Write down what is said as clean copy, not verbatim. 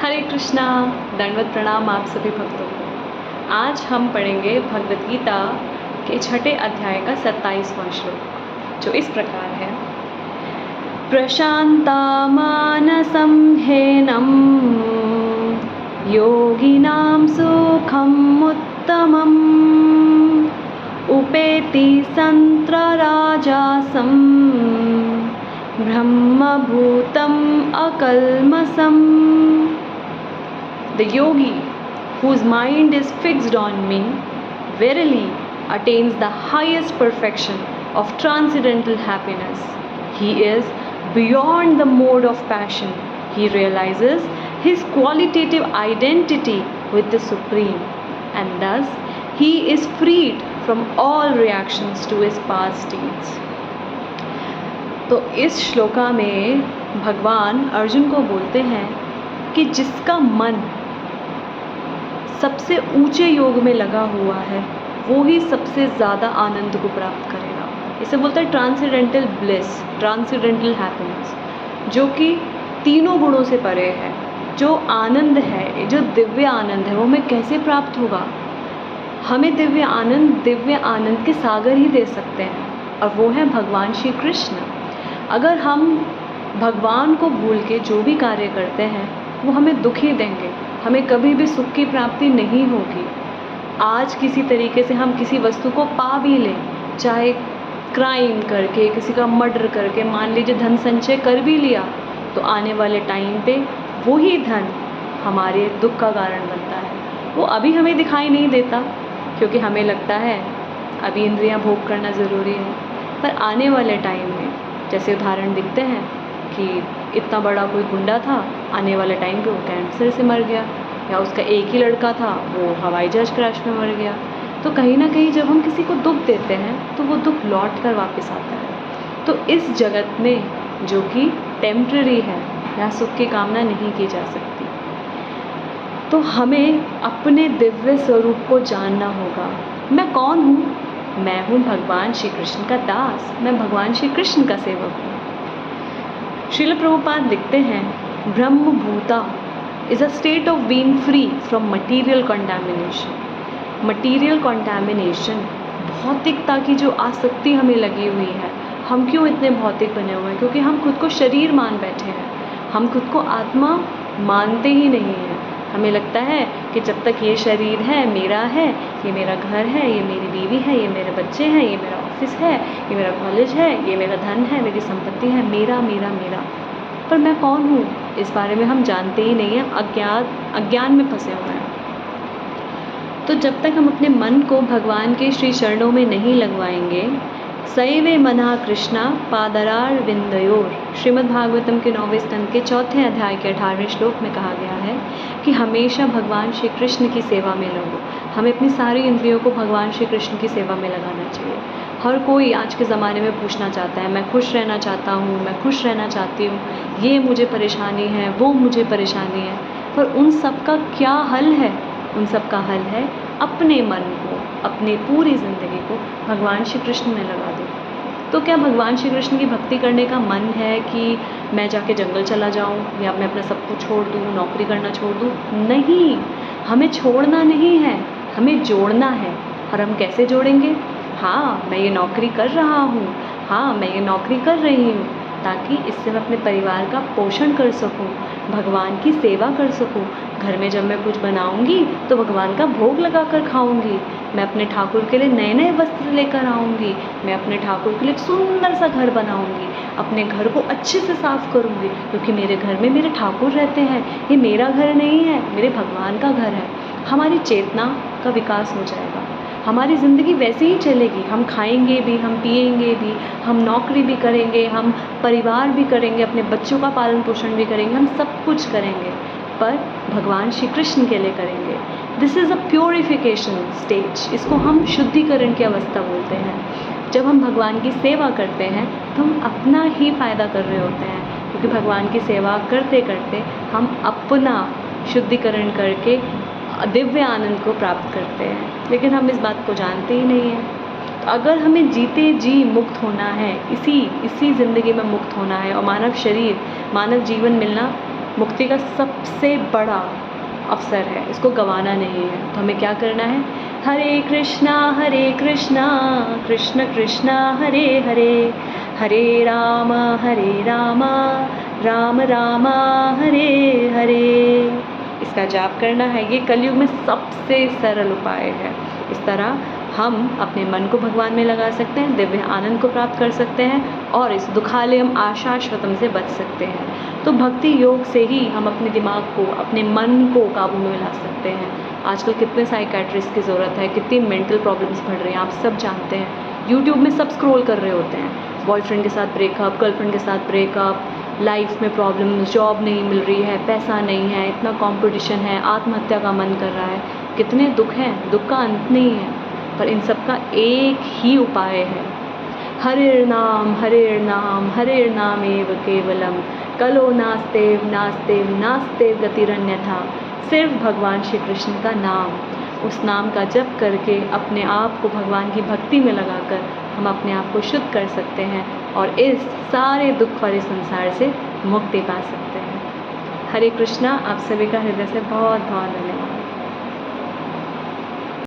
हरे कृष्णा। दंडवत प्रणाम आप सभी भक्तों को। आज हम पढ़ेंगे भगवत गीता के छठे अध्याय का 27वां श्लोक, जो इस प्रकार है। प्रशांता मानसं ह्येनं योगिनां सुखम् उत्तमम् उपेति संत्रराजासं ब्रह्मभूतम् अकल्मषम्। The yogi, whose mind is fixed on me, verily attains the highest perfection of transcendental happiness. He is beyond the mode of passion. He realizes his qualitative identity with the Supreme, and thus he is freed from all reactions to his past deeds. तो इस श्लोका में भगवान अर्जुन को बोलते हैं कि जिसका मन सबसे ऊंचे योग में लगा हुआ है वो ही सबसे ज़्यादा आनंद को प्राप्त करेगा। इसे बोलते हैं ट्रांसेंडेंटल ब्लिस, ट्रांसेंडेंटल हैप्पीनेस, जो कि तीनों गुणों से परे है। जो आनंद है, जो दिव्य आनंद है, वो हमें कैसे प्राप्त होगा? हमें दिव्य आनंद के सागर ही दे सकते हैं, और वो है भगवान श्री कृष्ण। अगर हम भगवान को भूल के जो भी कार्य करते हैं वो हमें दुख ही देंगे, हमें कभी भी सुख की प्राप्ति नहीं होगी। आज किसी तरीके से हम किसी वस्तु को पा भी लें, चाहे क्राइम करके, किसी का मर्डर करके, मान लीजिए धन संचय कर भी लिया, तो आने वाले टाइम पे वही धन हमारे दुख का कारण बनता है। वो अभी हमें दिखाई नहीं देता क्योंकि हमें लगता है अभी इंद्रियां भोग करना ज़रूरी है, पर आने वाले टाइम में जैसे उदाहरण दिखते हैं कि इतना बड़ा कोई गुंडा था, आने वाले टाइम पे वो कैंसर से मर गया, या उसका एक ही लड़का था वो हवाई जहाज क्रैश में मर गया। तो कहीं ना कहीं जब हम किसी को दुख देते हैं तो वो दुख लौट कर वापस आता है। तो इस जगत में जो कि टेम्प्रेरी है, यहाँ सुख की कामना नहीं की जा सकती। तो हमें अपने दिव्य स्वरूप को जानना होगा। मैं कौन हूँ? मैं हूँ भगवान श्री कृष्ण का दास, मैं भगवान श्री कृष्ण का सेवक हूँ। श्रील प्रभुपाद लिखते हैं, brahma bhuta is a state of being free from material contamination. Material contamination, भौतिकता की जो आसक्ति हमें लगी हुई है। हम क्यों इतने भौतिक बने हुए हैं? क्योंकि हम खुद को शरीर मान बैठे हैं, हम खुद को आत्मा मानते ही नहीं हैं। हमें लगता है कि जब तक ये शरीर है, मेरा है, ये मेरा घर है, ये मेरी बीवी है, ये मेरे बच्चे हैं, ये मेरा ऑफिस है, ये मेरा कॉलेज है, ये मेरा धन है, मेरी संपत्ति है, मेरा मेरा मेरा। पर मैं कौन हूँ, इस बारे में हम जानते ही नहीं हैं, अज्ञान में फंसे हुए हैं। तो जब तक हम अपने मन को भगवान के श्री चरणों में नहीं लगवाएंगे, सैवे मना कृष्णा पादरार विंदयोर, श्रीमद् भागवतम के 9वें स्कंद के 4थे अध्याय के 18वें श्लोक में कहा गया है कि हमेशा भगवान श्री कृष्ण की सेवा में लगो। हमें अपनी सारी इंद्रियों को भगवान श्री कृष्ण की सेवा में लगाना चाहिए। हर कोई आज के ज़माने में पूछना चाहता है, मैं खुश रहना चाहता हूँ, मैं खुश रहना चाहती हूँ, ये मुझे परेशानी है, वो मुझे परेशानी है, पर उन सब का क्या हल है? उन सब का हल है अपने मन को, अपनी पूरी ज़िंदगी को भगवान श्री कृष्ण में लगा दो। तो क्या भगवान श्री कृष्ण की भक्ति करने का मन है कि मैं जाके जंगल चला जाऊं, या मैं अपना सब कुछ छोड़ दूं, नौकरी करना छोड़ दूं? नहीं, हमें छोड़ना नहीं है, हमें जोड़ना है। और हम कैसे जोड़ेंगे? हाँ, मैं ये नौकरी कर रहा हूँ, हाँ मैं ये नौकरी कर रही हूँ, ताकि इससे मैं अपने परिवार का पोषण कर सकूं, भगवान की सेवा कर सकूं। घर में जब मैं कुछ बनाऊंगी तो भगवान का भोग लगा कर खाऊंगी। मैं अपने ठाकुर के लिए नए नए वस्त्र लेकर आऊंगी। मैं अपने ठाकुर के लिए एक सुंदर सा घर बनाऊंगी। अपने घर को अच्छे से साफ करूंगी, क्योंकि मेरे घर में मेरे ठाकुर रहते हैं। ये मेरा घर नहीं है, मेरे भगवान का घर है। हमारी चेतना का विकास हो जाएगा, हमारी ज़िंदगी वैसे ही चलेगी। हम खाएंगे भी, हम पिएंगे भी, हम नौकरी भी करेंगे, हम परिवार भी करेंगे, अपने बच्चों का पालन पोषण भी करेंगे, हम सब कुछ करेंगे, पर भगवान श्री कृष्ण के लिए करेंगे। This is a purification stage, इसको हम शुद्धिकरण की अवस्था बोलते हैं। जब हम भगवान की सेवा करते हैं तो हम अपना ही फ़ायदा कर रहे होते हैं, क्योंकि भगवान की सेवा करते करते हम अपना शुद्धिकरण करके दिव्य आनंद को प्राप्त करते हैं। लेकिन हम इस बात को जानते ही नहीं हैं। तो अगर हमें जीते जी मुक्त होना है, इसी ज़िंदगी में मुक्त होना है, और मानव शरीर, मानव जीवन मिलना मुक्ति का सबसे बड़ा अवसर है, इसको गंवाना नहीं है। तो हमें क्या करना है? हरे कृष्णा कृष्ण कृष्ण हरे हरे, हरे राम राम राम हरे हरे। इसका जाप करना है। ये कलयुग में सबसे सरल उपाय है। इस तरह हम अपने मन को भगवान में लगा सकते हैं, दिव्य आनंद को प्राप्त कर सकते हैं और इस दुखालयम आशाश्वतम से बच सकते हैं। तो भक्ति योग से ही हम अपने दिमाग को, अपने मन को काबू में ला सकते हैं। आजकल कितने साइकेट्रिस्ट की ज़रूरत है, कितनी मेंटल प्रॉब्लम्स बढ़ रही हैं, आप सब जानते हैं। यूट्यूब में सब स्क्रॉल कर रहे होते हैं, बॉयफ्रेंड के साथ ब्रेकअप, गर्लफ्रेंड के साथ ब्रेकअप, लाइफ में प्रॉब्लम्स, जॉब नहीं मिल रही है, पैसा नहीं है, इतना कंपटीशन है, आत्महत्या का मन कर रहा है। कितने दुख हैं, दुख का अंत नहीं है। पर इन सब का एक ही उपाय है, हरिर्नाम हरिर्नामेव केवलम, कलो नास्तेव नास्तेव नास्तेव गतिरन्यथा। सिर्फ भगवान श्री कृष्ण का नाम, उस नाम का जप करके अपने आप को भगवान की भक्ति में लगाकर हम अपने आप को शुद्ध कर सकते हैं और इस सारे दुख वाले संसार से मुक्ति पा सकते हैं। हरे कृष्णा। आप सभी का हृदय से बहुत बहुत धन्यवाद।